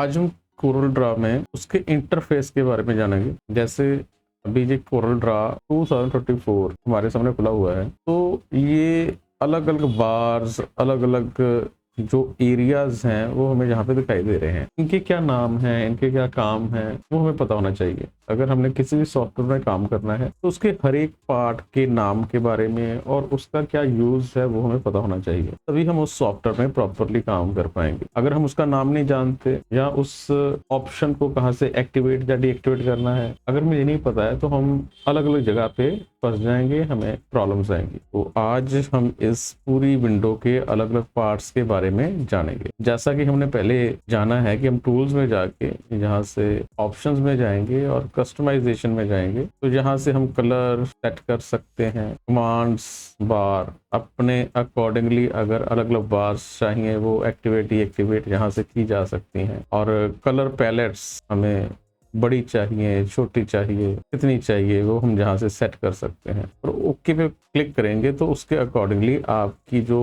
आज हम Corel Draw में उसके इंटरफेस के बारे में जानेंगे। जैसे अभी ये कोरल ड्रा 2024 हमारे सामने खुला हुआ है, तो ये अलग अलग बार्स, अलग अलग जो एरियाज हैं वो हमें यहाँ पे दिखाई दे रहे हैं। इनके क्या नाम हैं, इनके क्या काम हैं, वो हमें पता होना चाहिए। अगर हमने किसी भी सॉफ्टवेयर में काम करना है तो उसके हर एक पार्ट के नाम के बारे में और उसका क्या यूज है वो हमें पता होना चाहिए, तभी हम उस सॉफ्टवेयर में प्रॉपरली काम कर पाएंगे। अगर हम उसका नाम नहीं जानते या उस ऑप्शन को कहाँ से एक्टिवेट या डीएक्टिवेट करना है, अगर मुझे नहीं पता है, तो हम अलग अलग जगह पे फंस जाएंगे, हमें प्रॉब्लम्स आएंगी। तो आज हम इस पूरी विंडो के अलग अलग पार्ट्स के बारे में जानेंगे। जैसा कि हमने पहले जाना है कि हम टूल्स में जाके यहाँ से ऑप्शंस में जाएंगे और कस्टमाइजेशन में जाएंगे, तो यहाँ से हम कलर सेट कर सकते हैं। कमांड्स बार अपने अकॉर्डिंगली अगर अलग अलग बार्स चाहिए वो एक्टिवेट डीएक्टिवेट यहाँ से की जा सकती हैं। और कलर पैलेट्स हमें बड़ी चाहिए, छोटी चाहिए, कितनी चाहिए, वो हम जहाँ से सेट कर सकते हैं। और ओके पे क्लिक करेंगे तो उसके अकॉर्डिंगली आपकी जो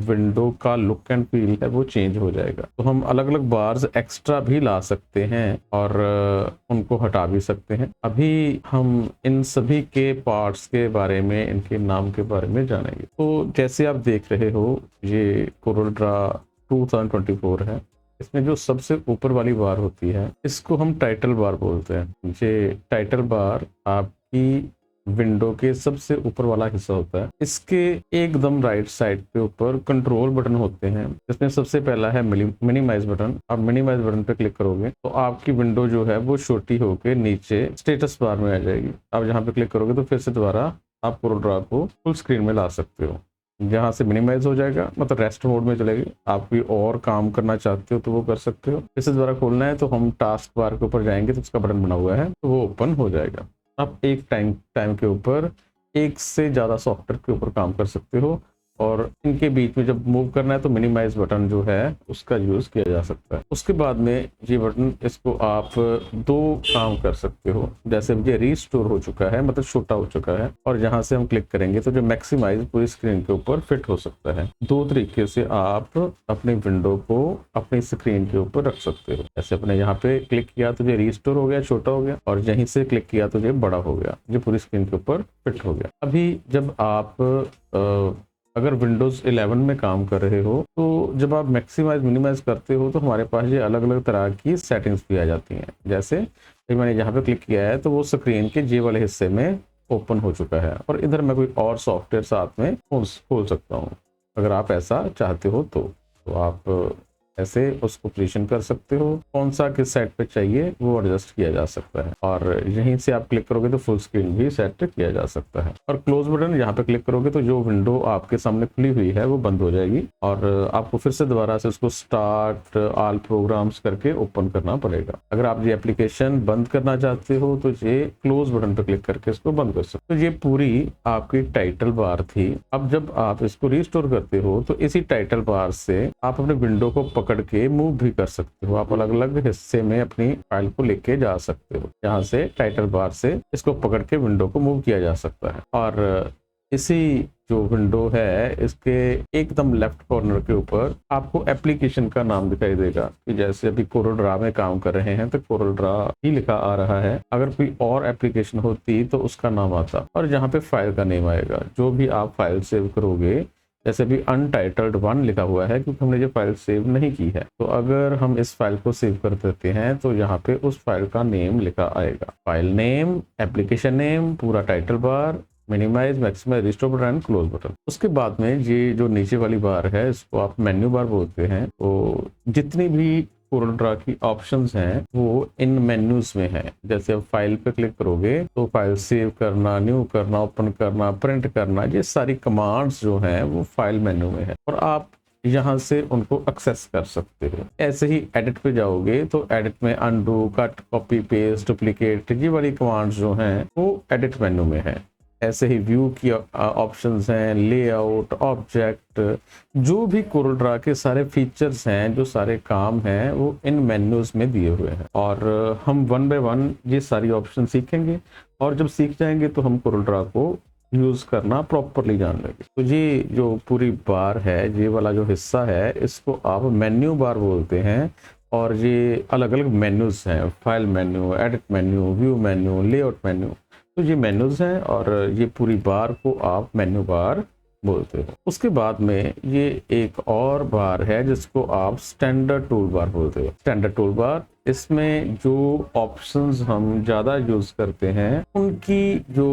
विंडो का लुक एंड फील है वो चेंज हो जाएगा। तो हम अलग अलग बार्स एक्स्ट्रा भी ला सकते हैं और उनको हटा भी सकते हैं। अभी हम इन सभी के पार्ट्स के बारे में, इनके नाम के बारे में जानेंगे। तो जैसे आप देख रहे हो, ये कोरल ड्रा 2024 है। इसमें जो सबसे ऊपर वाली बार होती है इसको हम टाइटल बार बोलते हैं। ये टाइटल बार आपकी विंडो के सबसे ऊपर वाला हिस्सा होता है। इसके एकदम राइट साइड पे ऊपर कंट्रोल बटन होते हैं, जिसमें सबसे पहला है मिनिमाइज बटन। आप मिनिमाइज बटन पे क्लिक करोगे तो आपकी विंडो जो है वो छोटी होकर नीचे स्टेटस बार में आ जाएगी। आप जहाँ पे क्लिक करोगे तो फिर से दोबारा आप कोरल ड्रा को फुल स्क्रीन में ला सकते हो। जहाँ से मिनिमाइज हो जाएगा, मतलब रेस्ट मोड में चलेगी। आप कोई और काम करना चाहते हो तो वो कर सकते हो। इसे दोबारा खोलना है तो हम टास्क बार के ऊपर जाएंगे तो उसका बटन बना हुआ है, तो वो ओपन हो जाएगा। आप एक टाइम के ऊपर एक से ज़्यादा सॉफ्टवेयर के ऊपर काम कर सकते हो, और इनके बीच में जब मूव करना है तो मिनिमाइज बटन जो है उसका यूज किया जा सकता है। उसके बाद में ये बटन, इसको आप दो काम कर सकते हो। जैसे ये रीस्टोर हो चुका है, मतलब छोटा हो चुका है, और जहां से हम क्लिक करेंगे तो जो मैक्सिमाइज पूरी स्क्रीन के ऊपर फिट हो सकता है। दो तरीके से आप अपनी विंडो को अपनी स्क्रीन के ऊपर रख सकते हो। जैसे अपने यहाँ पे क्लिक किया तो ये रीस्टोर हो गया, छोटा हो गया, और यहीं से क्लिक किया तो ये बड़ा हो गया, जो पूरी स्क्रीन के ऊपर फिट हो गया। अभी जब आप अगर Windows 11 में काम कर रहे हो तो जब आप मैक्सिमाइज मिनिमाइज करते हो तो हमारे पास ये अलग अलग तरह की सेटिंग्स भी आ जाती हैं। जैसे मैंने यहाँ पे क्लिक किया है तो वो स्क्रीन के जे वाले हिस्से में ओपन हो चुका है, और इधर मैं कोई और सॉफ्टवेयर साथ में खोल सकता हूँ। अगर आप ऐसा चाहते हो तो आप ऐसे उसको पोजीशन कर सकते हो। कौन सा किस साइड पे चाहिए वो एडजस्ट किया जा सकता है, और यहीं से आप क्लिक करोगे तो फुल स्क्रीन भी सेट किया जा सकता है। और क्लोज बटन यहाँ पे क्लिक करोगे तो जो विंडो आपके सामने खुली हुई है वो बंद हो जाएगी, और आपको फिर से दोबारा से उसको स्टार्ट ऑल प्रोग्राम्स करके ओपन करना पड़ेगा। अगर आप ये एप्लीकेशन बंद करना चाहते हो तो ये क्लोज बटन पे क्लिक करके इसको बंद कर सकते हो। तो ये पूरी आपकी टाइटल बार थी। अब जब आप इसको रिस्टोर करते हो तो इसी टाइटल बार से आप अपने विंडो को पकड़ के मूव भी कर सकते हो। आप अलग अलग हिस्से में अपनी फाइल को लेके जा सकते हो। यहाँ से टाइटल बार से इसको पकड़ के विंडो को मूव किया जा सकता है। और इसी जो विंडो है इसके एकदम लेफ्ट कॉर्नर के ऊपर आपको एप्लीकेशन का नाम दिखाई देगा, कि जैसे अभी कोरल ड्रा में काम कर रहे हैं तो कोरल ड्रा ही लिखा आ रहा है। अगर कोई और एप्लीकेशन होती तो उसका नाम आता, और यहाँ पे फाइल का नेम आएगा। जो भी आप फाइल सेव करोगे, जैसे भी अनटाइटल्ड 1 लिखा हुआ है क्योंकि हमने ये फाइल सेव नहीं की है, तो अगर हम इस फाइल को सेव कर देते हैं तो यहाँ पे उस फाइल का नेम लिखा आएगा। फाइल नेम, एप्लीकेशन नेम, पूरा title bar, minimise, maximise, restore button and close button. उसके बाद में ये जो नीचे वाली बार है इसको आप मेन्यू बार बोलते हैं। तो जितनी भी कोरल ड्रा की ऑप्शंस हैं वो इन मेन्यूज में है। जैसे आप फाइल पे क्लिक करोगे तो फाइल सेव करना, न्यू करना, ओपन करना, प्रिंट करना, ये सारी कमांड्स जो हैं वो फाइल मेन्यू में है, और आप यहाँ से उनको एक्सेस कर सकते हो। ऐसे ही एडिट पे जाओगे तो एडिट में undo, cut, copy, paste, duplicate, ये वाली कमांड्स जो हैं वो एडिट मेन्यू में है। ऐसे ही व्यू की ऑप्शंस हैं, लेआउट, ऑब्जेक्ट, जो भी कोरल ड्रा के सारे फीचर्स हैं, जो सारे काम हैं वो इन मेन्यूज में दिए हुए हैं। और हम वन बाय वन ये सारी ऑप्शन सीखेंगे, और जब सीख जाएंगे तो हम कोरल ड्रा को यूज करना प्रॉपरली जान लेंगे। तो ये जो पूरी बार है, ये वाला जो हिस्सा है इसको आप मेन्यू बार बोलते हैं। और ये अलग अलग मेन्यूज हैं, file menu, edit menu, view menu, layout menu. तो ये मेन्यूज हैं और ये पूरी बार को आप मेन्यू बार बोलते हो। उसके बाद में ये एक और बार है जिसको आप स्टैंडर्ड टूल बार बोलते हो। स्टैंडर्ड टूल बार, इसमें जो ऑप्शंस हम ज़्यादा यूज़ करते हैं उनकी जो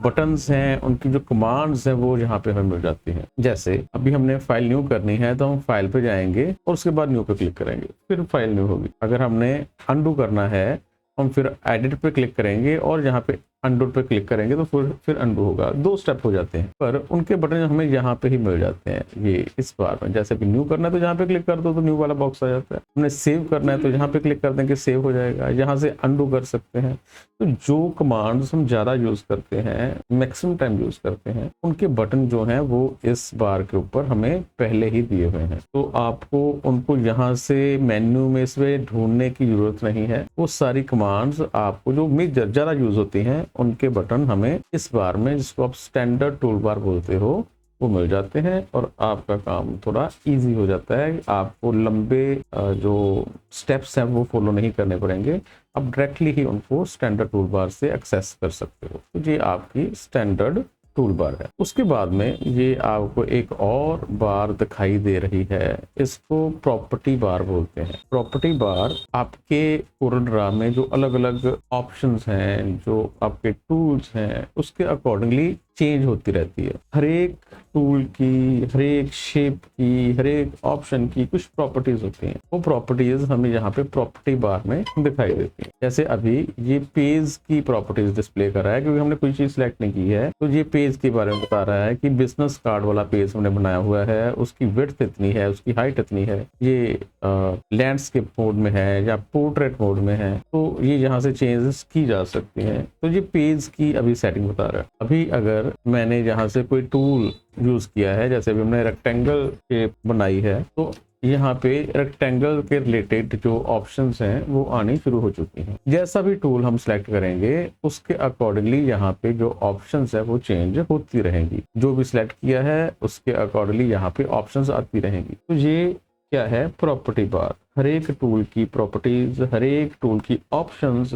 बटन्स हैं, उनकी जो कमांड्स हैं वो यहाँ पे हमें मिल जाती हैं। जैसे अभी हमने फाइल न्यू करनी है तो हम फाइल पे जाएंगे और उसके बाद न्यू पे क्लिक करेंगे, फिर फाइल न्यू होगी। अगर हमने अनडू करना है हम फिर एडिट पे क्लिक करेंगे और यहाँ पे अनडू पे क्लिक करेंगे तो फिर अनडू होगा। 2 स्टेप हो जाते हैं, पर उनके बटन हमें यहाँ पे ही मिल जाते हैं। ये इस बार में जैसे कि न्यू करना है तो यहाँ पे क्लिक कर दो तो न्यू वाला बॉक्स आ जाता है। हमने सेव करना है तो यहाँ पे क्लिक कर देंगे, सेव हो जाएगा। यहाँ से अनडू कर सकते हैं। तो जो कमांड्स हम ज़्यादा यूज़ करते हैं, मैक्सिमम टाइम यूज़ करते हैं, उनके बटन जो हैं वो इस बार के ऊपर हमें पहले ही दिए हुए हैं। तो आपको उनको यहाँ से मेन्यू में इसमें ढूंढने की जरूरत नहीं है। वो सारी कमांड्स आपको जो मेजर ज़्यादा यूज़ होती हैं उनके बटन हमें इस बार में, जिसको आप स्टैंडर्ड टूल बार बोलते हो, वो मिल जाते हैं और आपका काम थोड़ा इजी हो जाता है। आपको लंबे जो स्टेप्स हैं वो फॉलो नहीं करने पड़ेंगे। आप डायरेक्टली ही उनको स्टैंडर्ड टूल बार से एक्सेस कर सकते हो। तो ये आपकी स्टैंडर्ड टूल बार है। उसके बाद में ये आपको एक और बार दिखाई दे रही है, इसको प्रॉपर्टी बार बोलते हैं। प्रॉपर्टी बार आपके कोरल ड्रा में जो अलग अलग ऑप्शंस हैं, जो आपके टूल्स हैं, उसके अकॉर्डिंगली चेंज होती रहती है। हर एक टूल की, हर एक शेप की, हर एक ऑप्शन की कुछ प्रॉपर्टीज होती हैं। वो प्रॉपर्टीज हमें यहाँ पे प्रॉपर्टी बार में दिखाई देती हैं। जैसे अभी ये पेज की प्रॉपर्टीज डिस्प्ले कर रहा है, क्योंकि हमने कोई चीज सिलेक्ट नहीं की है। तो ये पेज के बारे में बता रहा है कि बिजनेस कार्ड वाला पेज हमने बनाया हुआ है, उसकी विड्थ इतनी है, उसकी हाइट इतनी है, ये लैंडस्केप मोड में है या पोर्ट्रेट मोड में है। तो ये यहाँ से चेंजेस की जा सकती हैं। तो ये पेज की अभी सेटिंग बता रहा है। अभी अगर मैंने यहाँ से कोई टूल यूज किया है, जैसे अभी हमने रेक्टेंगल शेप बनाई है, तो यहाँ पे रेक्टेंगल के रिलेटेड जो ऑप्शंस हैं वो आनी शुरू हो चुकी हैं। जैसा भी टूल हम सिलेक्ट करेंगे उसके अकॉर्डिंगली यहाँ पे जो ऑप्शंस है वो चेंज होती रहेंगी। जो भी सिलेक्ट किया है उसके अकॉर्डिंगली यहाँ पे ऑप्शंस आती रहेंगी। तो ये क्या है, प्रॉपर्टी बार। हर एक टूल की प्रॉपर्टीज, हर एक टूल की ऑप्शंस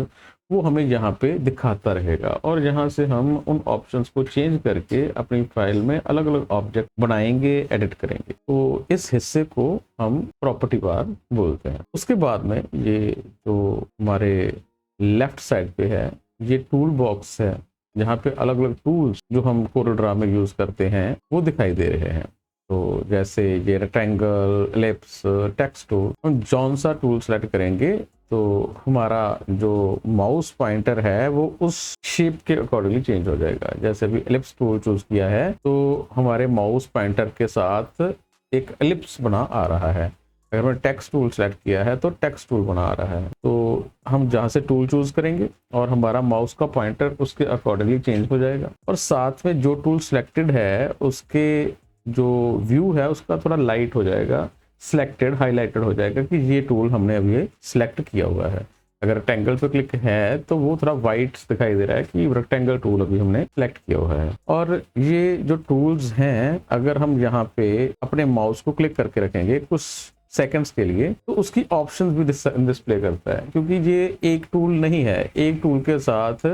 वो हमें यहाँ पे दिखाता रहेगा और यहाँ से हम उन ऑप्शंस को चेंज करके अपनी फाइल में अलग अलग ऑब्जेक्ट बनाएंगे, एडिट करेंगे। तो इस हिस्से को हम प्रॉपर्टी बार बोलते हैं। उसके बाद में ये जो हमारे लेफ्ट साइड पे है, ये टूल बॉक्स है, जहाँ पे अलग अलग टूल्स जो हम कोरल ड्रा में यूज करते हैं वो दिखाई दे रहे हैं। तो जैसे ये रेक्टेंगल, एलिप्स, टेक्स्ट टूल, हम जौन सा टूल सेलेक्ट करेंगे तो हमारा जो माउस पॉइंटर है वो उस शेप के अकॉर्डिंगली चेंज हो जाएगा। जैसे अभी एलिप्स टूल चूज किया है तो हमारे माउस पॉइंटर के साथ एक एलिप्स बना आ रहा है। अगर मैंने टेक्स्ट टूल सेलेक्ट किया है तो टेक्स्ट टूल बना आ रहा है। तो हम जहाँ से टूल चूज करेंगे और हमारा माउस का पॉइंटर उसके अकॉर्डिंगली चेंज हो जाएगा। और साथ में जो टूल सिलेक्टेड है उसके जो व्यू है उसका थोड़ा लाइट हो जाएगा, सिलेक्टेड, हाईलाइटेड हो जाएगा कि ये टूल हमने अभी सिलेक्ट किया हुआ है। अगर रेक्टेंगल पे क्लिक है तो वो थोड़ा वाइट दिखाई दे रहा है कि रेक्टेंगल टूल अभी हमने सिलेक्ट किया हुआ है। और ये जो टूल्स हैं, अगर हम यहाँ पे अपने माउस को क्लिक करके रखेंगे कुछ सेकंड्स के लिए तो उसकी ऑप्शंस भी डिस्प्ले करता है, क्योंकि ये एक टूल नहीं है। एक टूल के साथ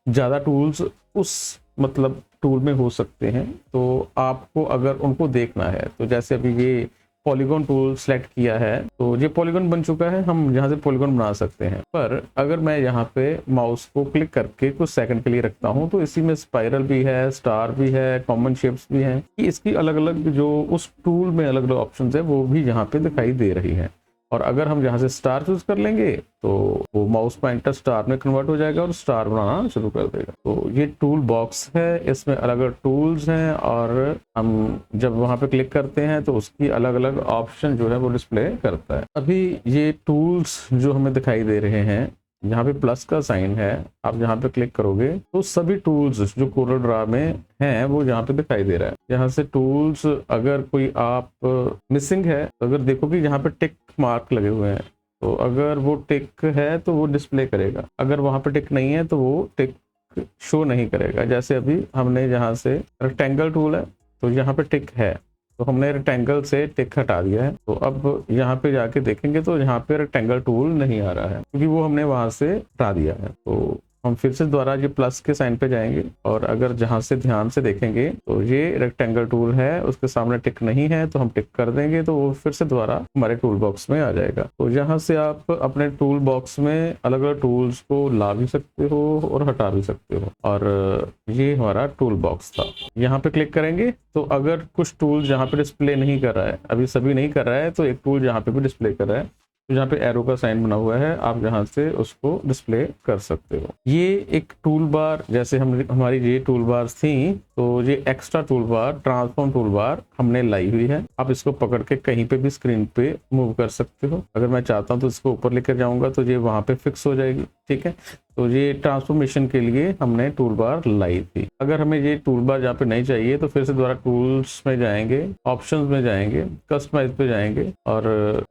ज़्यादा टूल्स उस मतलब टूल में हो सकते हैं। तो आपको अगर उनको देखना है तो जैसे अभी ये पॉलीगॉन टूल सेलेक्ट किया है तो ये पॉलीगॉन बन चुका है, हम यहाँ से पॉलीगॉन बना सकते हैं। पर अगर मैं यहाँ पे माउस को क्लिक करके कुछ सेकंड के लिए रखता हूँ तो इसी में स्पाइरल भी है, स्टार भी है, कॉमन शेप्स भी हैं, कि इसकी अलग अलग जो उस टूल में अलग अलग ऑप्शंस है वो भी यहाँ पे दिखाई दे रही हैं। और अगर हम यहाँ से स्टार चूज कर लेंगे तो वो माउस पॉइंटर स्टार में कन्वर्ट हो जाएगा और स्टार बनाना शुरू कर देगा। तो ये टूल बॉक्स है, इसमें अलग अलग टूल्स हैं और हम जब वहां पे क्लिक करते हैं तो उसकी अलग अलग ऑप्शन जो है वो डिस्प्ले करता है। अभी ये टूल्स जो हमें दिखाई दे रहे हैं, यहाँ पे प्लस का साइन है, आप यहाँ पे क्लिक करोगे तो सभी टूल्स जो कोरल ड्रा में हैं वो यहाँ पे दिखाई दे रहा है। यहाँ से टूल्स अगर कोई आप मिसिंग है तो अगर देखो कि यहाँ पे टिक मार्क लगे हुए हैं, तो अगर वो टिक है तो वो डिस्प्ले करेगा, अगर वहां पे टिक नहीं है तो वो टिक शो नहीं करेगा। जैसे अभी हमने यहाँ से रेक्टेंगल टूल है तो यहाँ पे टिक है, तो हमने रेक्टेंगल से टिक हटा दिया है। तो अब यहाँ पे जाके देखेंगे तो यहाँ पे रेक्टेंगल टूल नहीं आ रहा है, क्योंकि वो हमने वहां से हटा दिया है। तो हम फिर से दोबारा ये प्लस के साइन पे जाएंगे, और अगर जहां से ध्यान से देखेंगे तो ये रेक्टेंगल टूल है, उसके सामने टिक नहीं है, तो हम टिक कर देंगे तो वो फिर से दोबारा हमारे टूल बॉक्स में आ जाएगा। तो यहाँ से आप अपने टूल बॉक्स में अलग अलग टूल्स को ला भी सकते हो और हटा भी सकते हो। और ये हमारा टूल बॉक्स था। यहाँ पे क्लिक करेंगे तो अगर कुछ टूल जहाँ पे डिस्प्ले नहीं कर रहा है, अभी सभी नहीं कर रहा है, तो एक टूल जहाँ पे भी डिस्प्ले कर रहा है, तो जहाँ पे एरो का साइन बना हुआ है, आप यहाँ से उसको डिस्प्ले कर सकते हो। ये एक टूल बार, जैसे हमारी ये टूल बार थी, तो ये extra tool bar, transform tool bar हमने लाई हुई है। आप इसको पकड़ के कहीं पे भी स्क्रीन पे मूव कर सकते हो। अगर मैं चाहता हूँ तो इसको ऊपर लेकर जाऊंगा तो ये वहां पे फिक्स हो जाएगी। ठीक है, तो ये ट्रांसफॉर्मेशन के लिए हमने टूल बार लाई थी। अगर हमें ये टूल बार यहाँ पे नहीं चाहिए तो फिर से दोबारा टूल्स में जाएंगे, ऑप्शंस में जाएंगे, कस्टमाइज पे जाएंगे और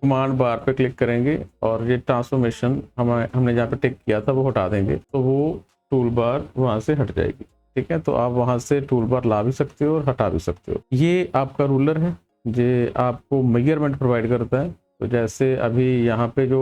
कमांड बार पे क्लिक करेंगे, और ये ट्रांसफॉर्मेशन हमने जहाँ पे टिक किया था वो हटा देंगे, तो वो टूल बार वहां से हट जाएगी। ठीक है, तो आप वहां से टूल बार ला भी सकते हो और हटा भी सकते हो। ये आपका रूलर है, ये आपको मेजरमेंट प्रोवाइड करता है। तो जैसे अभी यहाँ पे जो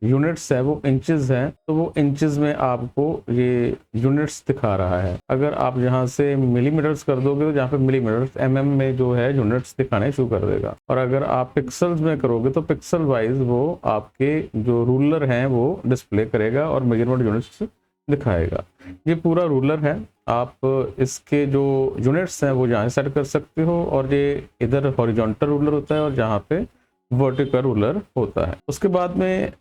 यूनिट्स है वो इंचेस है, तो वो इंचेस में आपको ये यूनिट्स दिखा रहा है। अगर आप यहाँ से मिलीमीटर्स कर दोगे तो जहाँ पे मिलीमीटर्स, एमएम में जो है यूनिट्स दिखाने शुरू कर देगा। और अगर आप पिक्सल्स में करोगे तो पिक्सल वाइज वो आपके जो रूलर हैं वो डिस्प्ले करेगा और मेजरमेंट यूनिट्स दिखाएगा। ये पूरा रूलर है, आप इसके जो यूनिट्स हैं वो यहाँ सेट कर सकते हो, और ये इधर हॉरिजॉन्टल रूलर होता है और जहाँ पे वर्टिकल रूलर होता है। उसके बाद में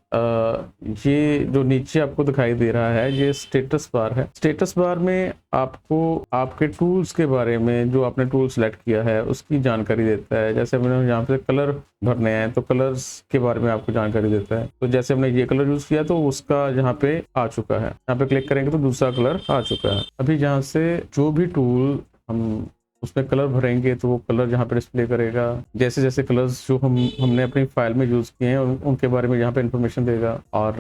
ये जो नीचे आपको दिखाई दे रहा है ये स्टेटस बार है। स्टेटस बार में आपको आपके टूल्स के बारे में, जो आपने टूल सेलेक्ट किया है उसकी जानकारी देता है। जैसे हमने यहाँ पे कलर भरने हैं तो कलर्स के बारे में आपको जानकारी देता है। तो जैसे हमने ये कलर यूज किया तो उसका यहाँ पे आ चुका है, यहाँ पे क्लिक करेंगे तो दूसरा कलर आ चुका है। अभी यहाँ से जो भी टूल हम उसमें कलर भरेंगे तो वो कलर जहाँ पे डिस्प्ले करेगा। जैसे जैसे कलर्स जो हमने अपनी फाइल में यूज किए हैं उनके बारे में यहाँ पे इंफॉर्मेशन देगा। और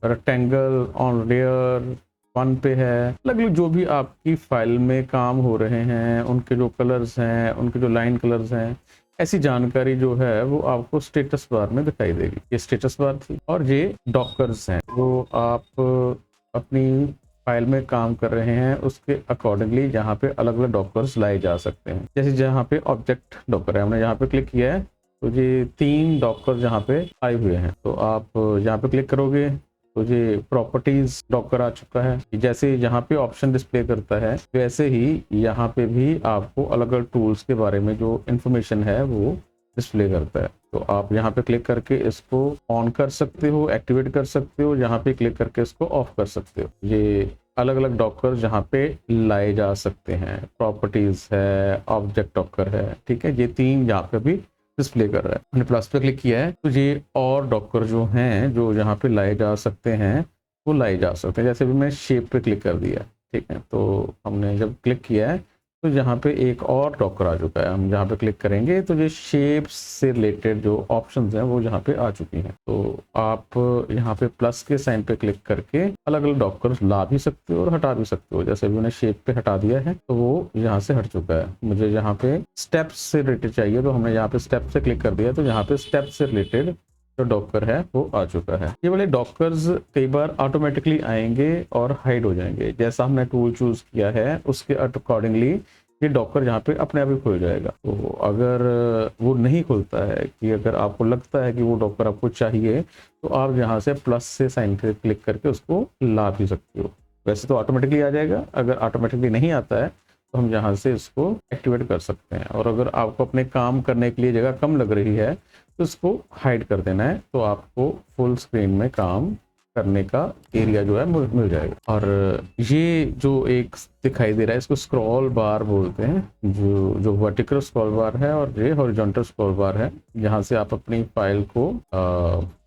रेक्टेंगल ऑन लेयर 1 पे है, अलग अलग जो भी आपकी फाइल में काम हो रहे हैं, उनके जो कलर्स हैं, उनके जो लाइन कलर्स हैं, ऐसी जानकारी जो है वो आपको स्टेटस बार में दिखाई देगी। ये स्टेटस बार थी। और ये डॉकर्स हैं, वो आप अपनी फाइल में काम कर रहे हैं उसके अकॉर्डिंगली यहाँ पे अलग अलग डॉकर्स लाए जा सकते हैं। जैसे जहाँ पे ऑब्जेक्ट डॉकर है, हमने यहाँ पे क्लिक किया है तो ये 3 डॉकर यहाँ पे आए हुए हैं। तो आप यहाँ पे क्लिक करोगे तो ये प्रॉपर्टीज डॉकर आ चुका है। जैसे यहाँ पे ऑप्शन डिस्प्ले करता है वैसे ही यहाँ पे भी आपको अलग अलग टूल्स के बारे में जो इंफॉर्मेशन है वो डिस्प्ले करता है। तो आप यहाँ पे क्लिक करके इसको ऑन कर सकते हो, एक्टिवेट कर सकते हो, यहाँ पे क्लिक करके इसको ऑफ कर सकते हो। ये अलग अलग डॉकर जहाँ पे लाए जा सकते हैं। प्रॉपर्टीज है, ऑब्जेक्ट डॉकर है, ठीक है, ये 3 यहाँ पे भी डिस्प्ले कर रहा है। हमने प्लस पे क्लिक किया है तो ये और डॉकर जो हैं जो यहाँ पे लाए जा सकते हैं वो लाए जा सकते हैं। जैसे भी मैं शेप पे क्लिक कर दिया, ठीक है, तो हमने जब क्लिक किया है तो यहाँ पे एक और डॉकर आ चुका है। हम जहाँ पे क्लिक करेंगे तो ये शेप्स से रिलेटेड जो ऑप्शंस हैं वो यहाँ पे आ चुकी हैं। तो आप यहाँ पे प्लस के साइन पे क्लिक करके अलग अलग डॉकर ला भी सकते हो और हटा भी सकते हो। जैसे भी मैंने शेप पे हटा दिया है तो वो यहाँ से हट चुका है। मुझे यहाँ पे स्टेप्स से रिलेटेड चाहिए तो हमने यहाँ पे स्टेप से क्लिक कर दिया, तो यहाँ पे स्टेप से रिलेटेड जो डॉकर है वो आ चुका है। ये वाले डॉकर्स कई बार ऑटोमेटिकली आएंगे और हाइड हो जाएंगे। जैसा हमने टूल चूज किया है उसके अकॉर्डिंगली ये डॉकर यहाँ पे अपने आप ही खुल जाएगा। तो अगर वो नहीं खुलता है, कि अगर आपको लगता है कि वो डॉकर आपको चाहिए, तो आप यहाँ से प्लस से साइन पे क्लिक करके उसको ला भी सकते हो। वैसे तो ऑटोमेटिकली आ जाएगा, अगर ऑटोमेटिकली नहीं आता है तो हम यहाँ से इसको एक्टिवेट कर सकते हैं। और अगर आपको अपने काम करने के लिए जगह कम लग रही है तो इसको हाइड कर देना है, तो आपको फुल स्क्रीन में काम करने का एरिया जो है मिल जाएगा। और ये जो एक दिखाई दे रहा है इसको स्क्रॉल बार बोलते हैं, जो वर्टिकल स्क्रॉल बार है, और ये हॉरिजॉन्टल स्क्रॉल बार है। यहाँ से आप अपनी फाइल को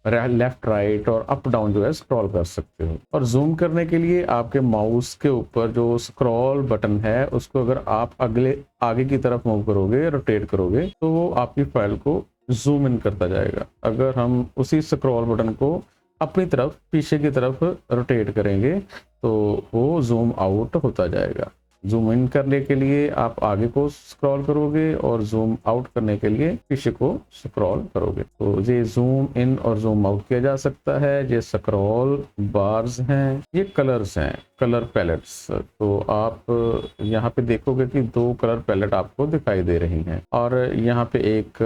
लेफ्ट राइट और अप डाउन जो है स्क्रॉल कर सकते हो। और जूम करने के लिए आपके माउस के ऊपर जो स्क्रॉल बटन है उसको अगर आप आगे की तरफ मूव करोगे, रोटेट करोगे, तो वो आपकी फाइल को जूम इन करता जाएगा। अगर हम उसी स्क्रॉल बटन को अपनी तरफ पीछे की तरफ रोटेट करेंगे तो वो जूम आउट होता जाएगा। जूम इन करने के लिए आप आगे को स्क्रॉल करोगे और जूम आउट करने के लिए पीछे को स्क्रॉल करोगे। तो ये जूम इन और जूम आउट किया जा सकता है। ये स्क्रॉल बार्स हैं, ये कलर्स हैं, कलर पैलेट्स। तो आप यहाँ पे देखोगे कि 2 कलर पैलेट आपको दिखाई दे रही हैं और यहाँ पे एक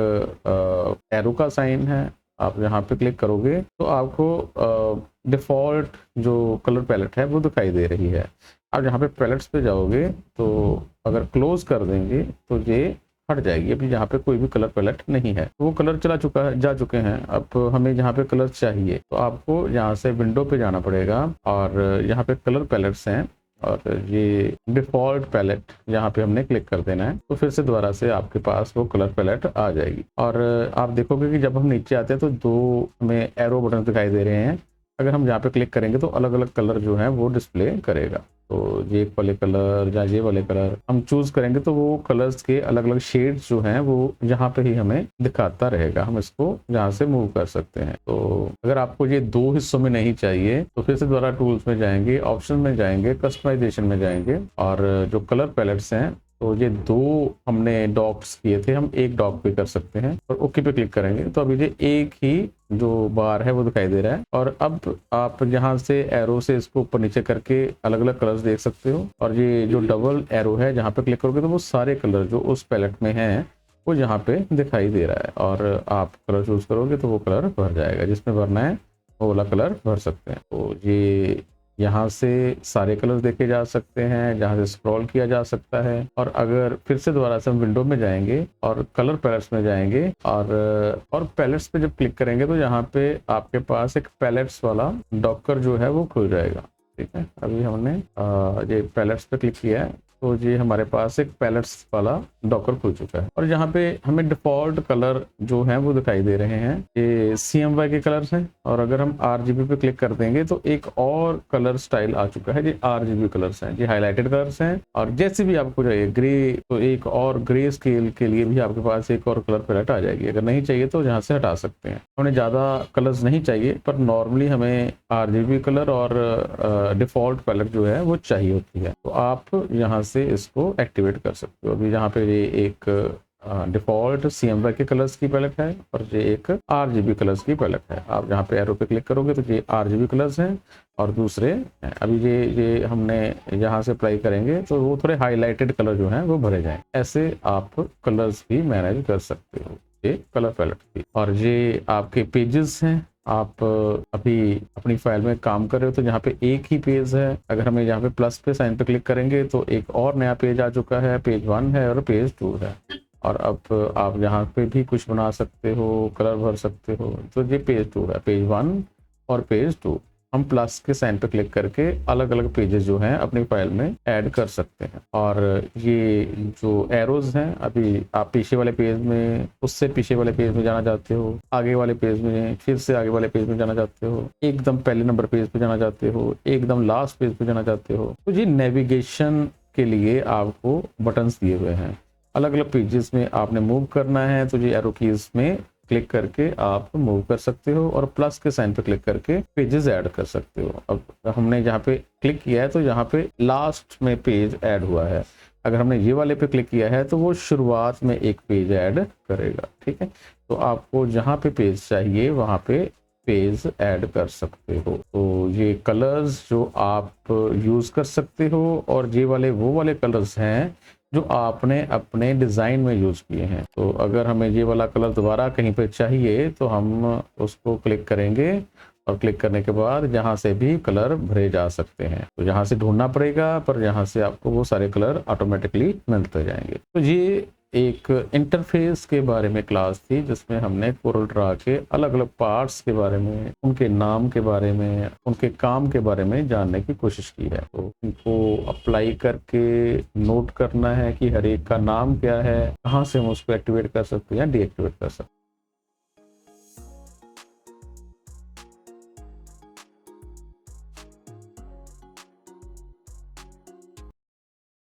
एरो का साइन है। आप यहाँ पे क्लिक करोगे तो आपको डिफ़ॉल्ट जो कलर पैलेट है वो दिखाई दे रही है। आप यहाँ पे पैलेट्स पे जाओगे तो अगर क्लोज कर देंगे तो ये हट जाएगी। अभी यहाँ पे कोई भी कलर पैलेट नहीं है, वो कलर जा चुके हैं। अब हमें यहाँ पे कलर चाहिए तो आपको यहाँ से विंडो पे जाना पड़ेगा और यहाँ पे कलर पैलेट्स हैं और ये डिफ़ॉल्ट पैलेट यहाँ पे हमने क्लिक कर देना है। तो फिर से दोबारा से आपके पास वो कलर पैलेट आ जाएगी और आप देखोगे कि जब हम नीचे आते हैं तो 2 हमें एरो बटन दिखाई दे रहे हैं। अगर हम यहाँ पे क्लिक करेंगे तो अलग अलग कलर जो है वो डिस्प्ले करेगा। तो ये वाले कलर या ये वाले कलर हम चूज करेंगे तो वो कलर्स के अलग अलग शेड्स जो हैं वो यहाँ पे ही हमें दिखाता रहेगा। हम इसको यहाँ से मूव कर सकते हैं। तो अगर आपको ये 2 हिस्सों में नहीं चाहिए तो फिर से दोबारा टूल्स में जाएंगे, ऑप्शन में जाएंगे, कस्टमाइजेशन में जाएंगे और जो कलर पैलेट्स हैं तो ये 2 हमने डॉट्स किए थे, हम 1 डॉट पे कर सकते हैं और ओके पे क्लिक करेंगे तो अभी ये एक ही जो बार है वो दिखाई दे रहा है। और अब आप यहाँ से एरो से इसको ऊपर नीचे करके अलग अलग कलर्स देख सकते हो और ये जो डबल एरो है जहाँ पे क्लिक करोगे तो वो सारे कलर जो उस पैलेट में हैं वो यहाँ पे दिखाई दे रहा है और आप कलर चूज करोगे तो वो कलर भर जाएगा। जिसमें भरना है वो वाला कलर भर सकते हैं। तो ये यहाँ से सारे कलर्स देखे जा सकते हैं, जहाँ से स्क्रॉल किया जा सकता है। और अगर फिर से दोबारा से हम विंडो में जाएंगे और कलर पैलेट्स में जाएंगे और पैलेट्स पे जब क्लिक करेंगे तो यहाँ पे आपके पास एक पैलेट्स वाला डॉकर जो है वो खुल जाएगा। ठीक है, अभी हमने ये पैलेट्स पे क्लिक किया है तो ये हमारे पास एक पैलेट्स वाला डॉकर खुल चुका है और यहाँ पे हमें डिफॉल्ट कलर जो हैं वो दिखाई दे रहे हैं। ये CMY के कलर्स हैं और अगर हम RGB पे क्लिक कर देंगे तो एक और कलर स्टाइल आ चुका है। ये RGB कलर्स हैं, ये हाईलाइटेड कलर्स हैं और जैसे भी आपको चाहिए ग्रे तो एक और ग्रे स्केल के लिए भी आपके पास एक और कलर पैलेट आ जाएगी। अगर नहीं चाहिए तो यहाँ से हटा सकते हैं। हमें ज़्यादा कलर्स नहीं चाहिए पर नॉर्मली हमें RGB कलर और डिफॉल्ट पैलेट जो है वो चाहिए होती है। तो आप यहाँ से इसको एक्टिवेट कर सकते हो। अभी यहाँ पे ये एक डिफॉल्ट CMY के कलर्स की पैलेट है और ये एक RGB कलर्स की पैलेट है। आप यहाँ पे एरो पे क्लिक करोगे तो ये RGB कलर्स हैं और दूसरे हैं। अभी ये हमने यहाँ से अप्लाई करेंगे तो वो थोड़े हाईलाइटेड कलर जो हैं वो भरे जाएं। ऐसे आप कलर्स भी मैनेज कर सकते हो ये कलर पैलेट की। और ये आपके पेजेस हैं। आप अभी अपनी फाइल में काम कर रहे हो तो यहाँ पे एक ही पेज है। अगर हमें यहाँ पे प्लस पे साइन पे क्लिक करेंगे तो एक और नया पेज आ चुका है। पेज 1 है और पेज 2 है और अब आप यहाँ पे भी कुछ बना सकते हो, कलर भर सकते हो। तो ये पेज 2 है, पेज 1 और पेज 2। हम प्लस के साइन पे क्लिक करके अलग अलग पेजेस जो हैं अपनी फाइल में ऐड कर सकते हैं। और ये जो एरोज हैं, अभी आप पीछे वाले पेज में, उससे पीछे वाले पेज में जाना चाहते हो, आगे वाले पेज में, फिर से आगे वाले पेज में जाना चाहते हो, एकदम पहले नंबर पेज पे जाना चाहते हो, एकदम लास्ट पेज पे जाना चाहते हो। तो ये नेविगेशन के लिए आपको बटन्स दिए हुए हैं। अलग अलग पेजेस में आपने मूव करना है तो ये एरो कीज में क्लिक करके आप मूव कर सकते हो और प्लस के साइन पे क्लिक करके पेजेस ऐड कर सकते हो। अब हमने यहाँ पे क्लिक किया है तो यहाँ पे लास्ट में पेज ऐड हुआ है। अगर हमने ये वाले पे क्लिक किया है तो वो शुरुआत में एक पेज ऐड करेगा। ठीक है, तो आपको जहाँ पे पेज चाहिए वहाँ पे पेज ऐड कर सकते हो। तो ये कलर्स जो आप यूज कर सकते हो और ये वाले वो वाले कलर्स हैं जो आपने अपने डिज़ाइन में यूज किए हैं। तो अगर हमें ये वाला कलर दोबारा कहीं पे चाहिए तो हम उसको क्लिक करेंगे और क्लिक करने के बाद यहाँ से भी कलर भरे जा सकते हैं। तो यहाँ से ढूंढना पड़ेगा पर यहाँ से आपको वो सारे कलर ऑटोमेटिकली मिलते जाएंगे। तो ये एक इंटरफेस के बारे में क्लास थी जिसमें हमने कोरल ड्रा के अलग अलग पार्ट्स के बारे में, उनके नाम के बारे में, उनके काम के बारे में जानने की कोशिश की है। तो इनको अप्लाई करके नोट करना है कि हर एक का नाम क्या है, कहाँ से हम उसको एक्टिवेट कर सकते हैं या डीएक्टिवेट कर सकते हैं।